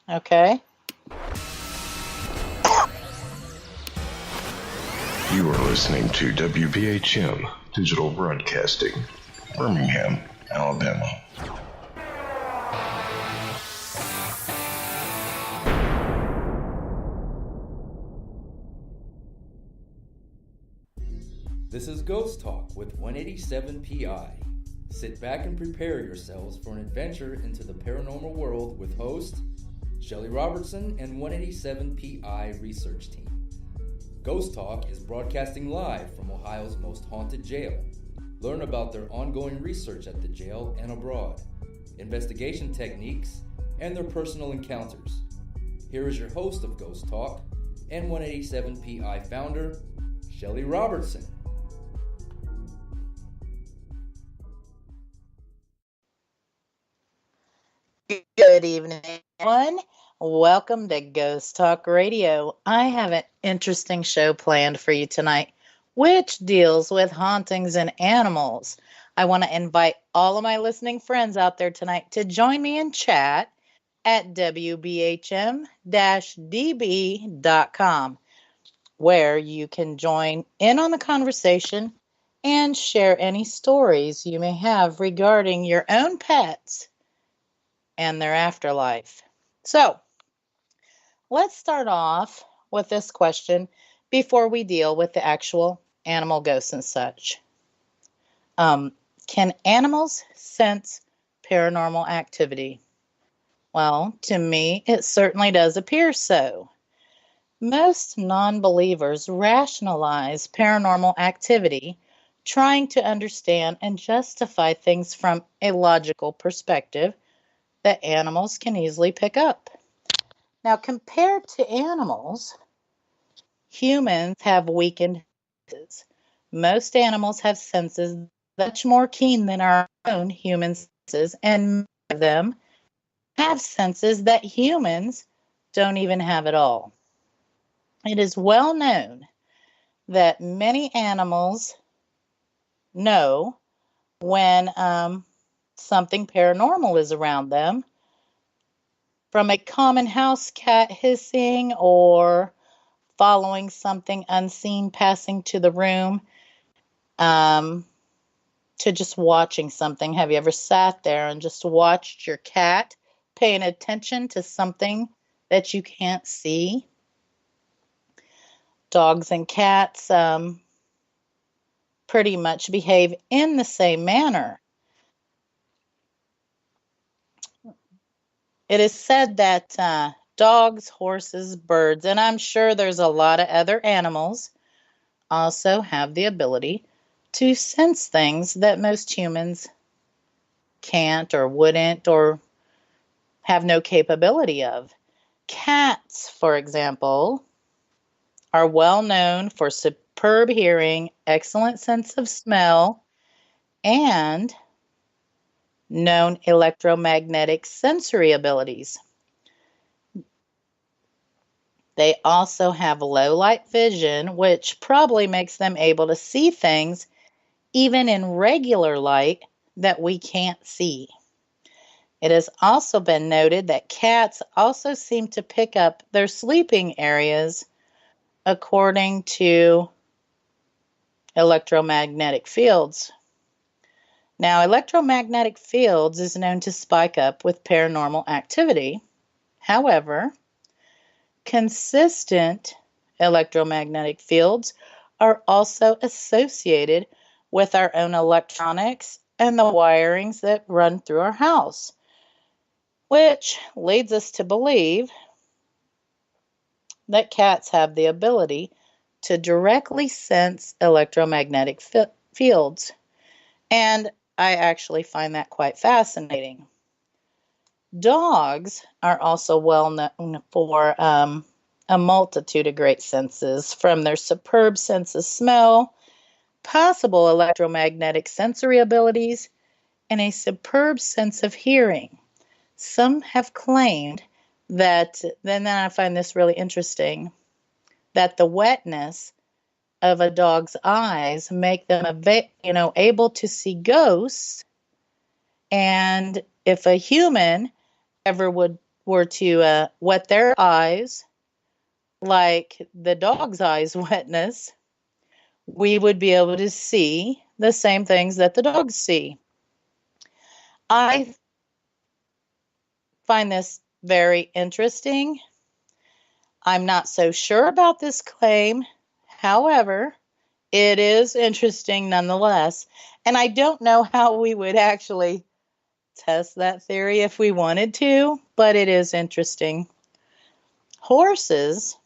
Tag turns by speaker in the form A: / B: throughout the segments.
A: Okay.
B: You are listening to WBHM Digital Broadcasting, Birmingham, Alabama.
C: This is Ghost Talk with 187 PI. Sit back and prepare yourselves for an adventure into the paranormal world with host Shelly Robertson and 187 PI research team. Ghost Talk is broadcasting live from Ohio's most haunted jail. Learn about their ongoing research at the jail and abroad, investigation techniques, and their personal encounters. Here is your host of Ghost Talk and 187 PI founder, Shelly Robertson.
A: Good evening, everyone. Welcome to Ghost Talk Radio. I have an interesting show planned for you tonight, which deals with hauntings and animals. I want to invite all of my listening friends out there tonight to join me in chat at wbhm-db.com, where you can join in on the conversation and share any stories you may have regarding your own pets and their afterlife. So, let's start off with this question before we deal with the actual animal ghosts and such. Can animals sense paranormal activity? Well, to me, it certainly does appear so. Most non-believers rationalize paranormal activity, trying to understand and justify things from a logical perspective that animals can easily pick up. Now, compared to animals, humans have weakened senses. Most animals have senses much more keen than our own human senses, and many of them have senses that humans don't even have at all. It is well known that many animals know when something paranormal is around them, from a common house cat hissing or following something unseen passing to the room, to just watching something. Have you ever sat there and just watched your cat paying attention to something that you can't see? Dogs and cats pretty much behave in the same manner. It is said that dogs, horses, birds, and I'm sure there's a lot of other animals also have the ability to sense things that most humans can't or wouldn't or have no capability of. Cats, for example, are well known for superb hearing, excellent sense of smell, and known electromagnetic sensory abilities. They also have low light vision, which probably makes them able to see things even in regular light that we can't see. It has also been noted that cats also seem to pick up their sleeping areas according to electromagnetic fields. Now, electromagnetic fields is known to spike up with paranormal activity. However, consistent electromagnetic fields are also associated with our own electronics and the wirings that run through our house, which leads us to believe that cats have the ability to directly sense electromagnetic fields. And I actually find that quite fascinating. Dogs are also well known for a multitude of great senses, from their superb sense of smell, possible electromagnetic sensory abilities, and a superb sense of hearing. Some have claimed that, then I find this really interesting, that the wetness of a dog's eyes make them able to see ghosts, and if a human ever would were to wet their eyes like the dog's eyes wetness, we would be able to see the same things that the dogs see. I find this very interesting. I'm not so sure about this claim. However, it is interesting nonetheless. And I don't know how we would actually test that theory if we wanted to, but it is interesting. Horses,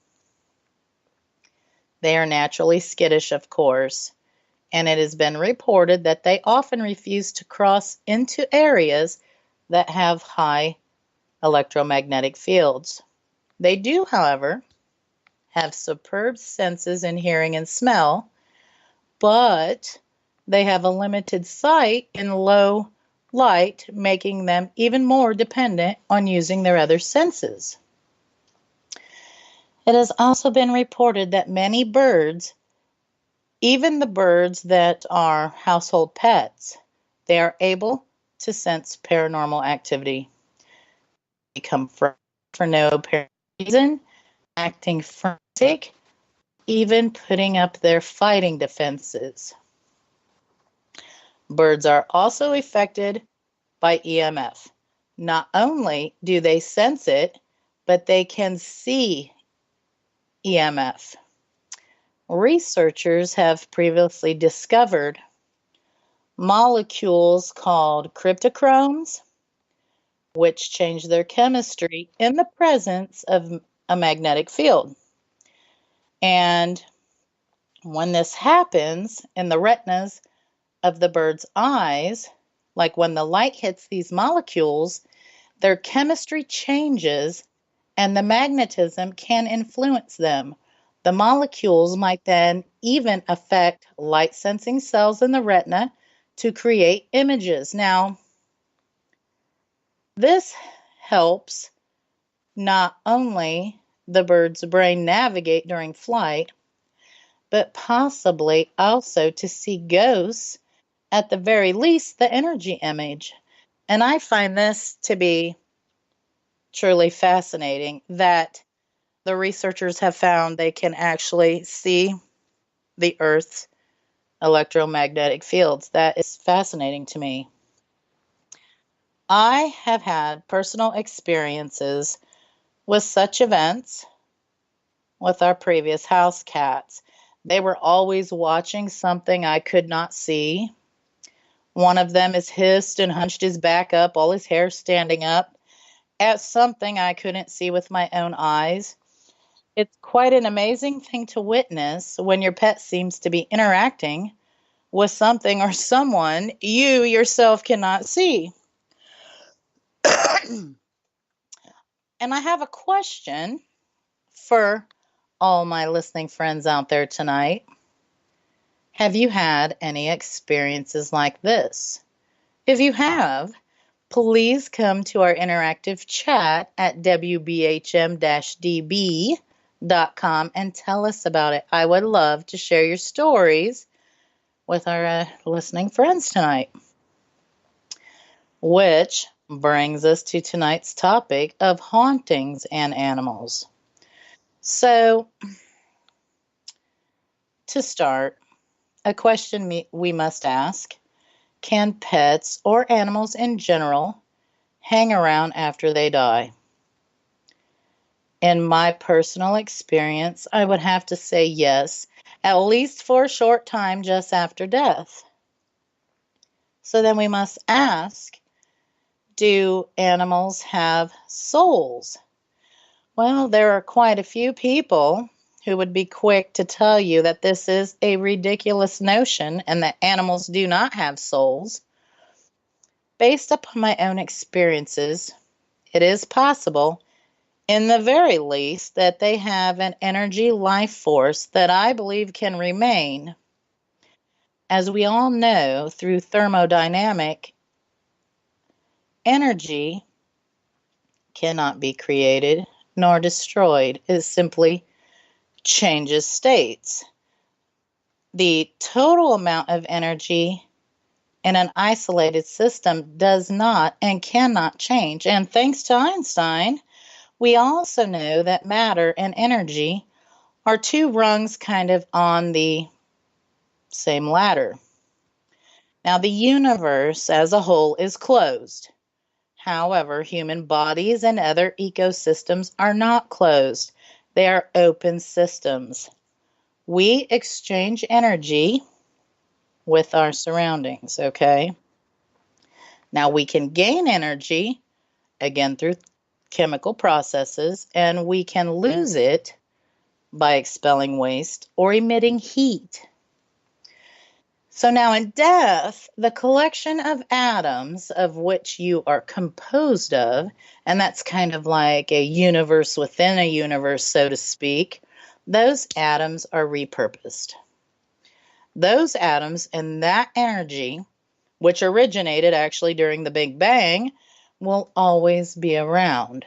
A: they are naturally skittish, of course, and it has been reported that they often refuse to cross into areas that have high electromagnetic fields. They do, however, have superb senses in hearing and smell, but they have a limited sight in low light, making them even more dependent on using their other senses. It has also been reported that many birds, even the birds that are household pets, they are able to sense paranormal activity. They become frightened for no apparent reason, acting frantic, even putting up their fighting defenses. Birds are also affected by EMF. Not only do they sense it, but they can see EMF. Researchers have previously discovered molecules called cryptochromes, which change their chemistry in the presence of a magnetic field. And when this happens in the retinas of the bird's eyes, like when the light hits these molecules, their chemistry changes and the magnetism can influence them. The molecules might then even affect light sensing cells in the retina to create images. Now, this helps not only the bird's brain navigate during flight, but possibly also to see ghosts, at the very least, the energy image. And I find this to be truly fascinating that the researchers have found they can actually see the Earth's electromagnetic fields. That is fascinating to me. I have had personal experiences with such events with our previous house cats. They were always watching something I could not see. One of them is hissed and hunched his back up, all his hair standing up, at something I couldn't see with my own eyes. It's quite an amazing thing to witness when your pet seems to be interacting with something or someone you yourself cannot see. And I have a question for all my listening friends out there tonight. Have you had any experiences like this? If you have, please come to our interactive chat at wbhm-db.com and tell us about it. I would love to share your stories with our listening friends tonight. Which brings us to tonight's topic of hauntings and animals. So, to start, a question we must ask: can pets or animals in general hang around after they die? In my personal experience, I would have to say yes, at least for a short time just after death. So then we must ask, do animals have souls? Well, there are quite a few people who would be quick to tell you that this is a ridiculous notion and that animals do not have souls. Based upon my own experiences, it is possible, in the very least, that they have an energy life force that I believe can remain. As we all know, through thermodynamic, energy cannot be created nor destroyed. It simply changes states. The total amount of energy in an isolated system does not and cannot change. And thanks to Einstein, We also know that matter and energy are two rungs kind of on the same ladder. Now, the universe as a whole is closed. However, human bodies and other ecosystems are not closed. They are open systems. We exchange energy with our surroundings, okay? Now, we can gain energy, again, through chemical processes, and we can lose it by expelling waste or emitting heat. So now in death, the collection of atoms of which you are composed of, and that's kind of like a universe within a universe, so to speak, those atoms are repurposed. Those atoms and that energy, which originated actually during the Big Bang, will always be around.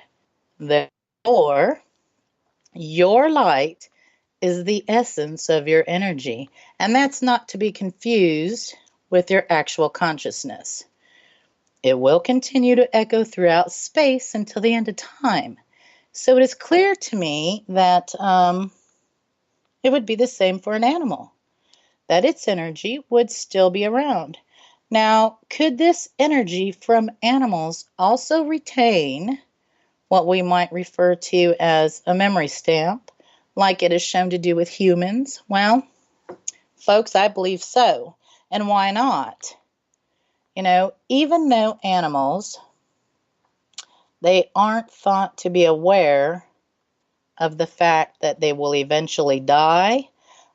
A: Therefore, your light is the essence of your energy, and that's not to be confused with your actual consciousness. It will continue to echo throughout space until the end of time. So it is clear to me that it would be the same for an animal, that its energy would still be around. Now, could this energy from animals also retain what we might refer to as a memory stamp, like it is shown to do with humans? Well, folks, I believe so. And why not? Even though animals, they aren't thought to be aware of the fact that they will eventually die,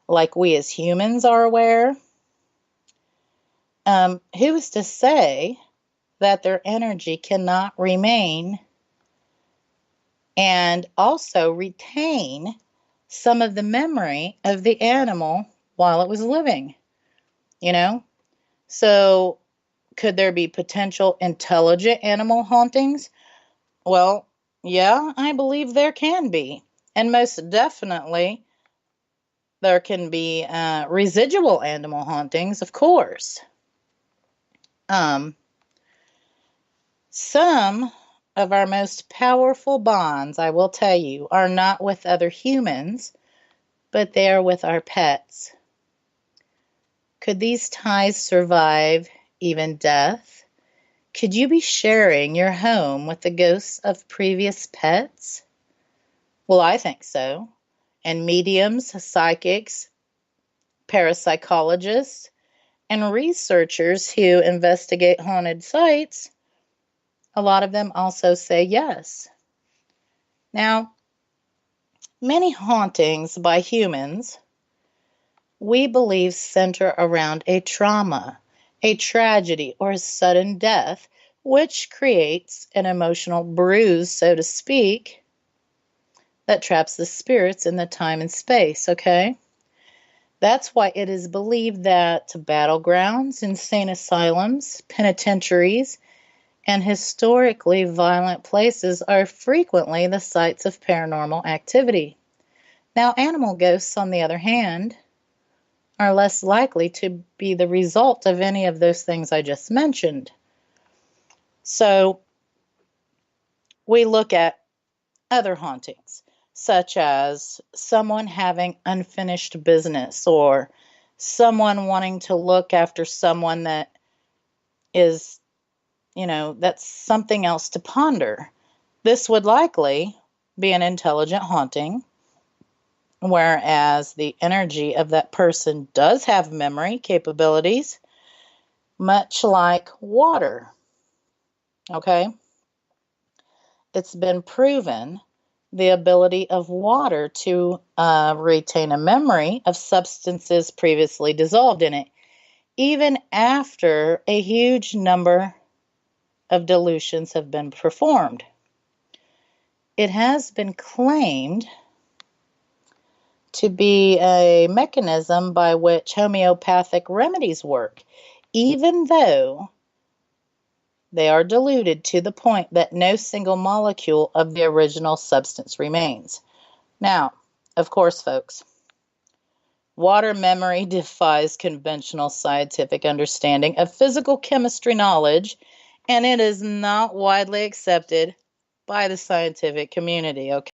A: like we as humans are aware, who is to say that their energy cannot remain and also retain some of the memory of the animal while it was living, So could there be potential intelligent animal hauntings? Well, yeah, I believe there can be. And most definitely, there can be residual animal hauntings, of course. Some of our most powerful bonds, I will tell you, are not with other humans, but they are with our pets. Could these ties survive even death? Could you be sharing your home with the ghosts of previous pets? Well, I think so. And mediums, psychics, parapsychologists, and researchers who investigate haunted sites, a lot of them also say yes. Now, many hauntings by humans, we believe, center around a trauma, a tragedy, or a sudden death, which creates an emotional bruise, so to speak, that traps the spirits in the time and space, okay? That's why it is believed that battlegrounds, insane asylums, penitentiaries, and historically violent places are frequently the sites of paranormal activity. Now, animal ghosts, on the other hand, are less likely to be the result of any of those things I just mentioned. So, we look at other hauntings, such as someone having unfinished business or someone wanting to look after someone that is, that's something else to ponder. This would likely be an intelligent haunting, whereas the energy of that person does have memory capabilities, much like water. Okay? It's been proven the ability of water to retain a memory of substances previously dissolved in it, even after a huge number of dilutions have been performed. It has been claimed to be a mechanism by which homeopathic remedies work, even though they are diluted to the point that no single molecule of the original substance remains. Now, of course, folks, water memory defies conventional scientific understanding of physical chemistry knowledge, and it is not widely accepted by the scientific community, okay?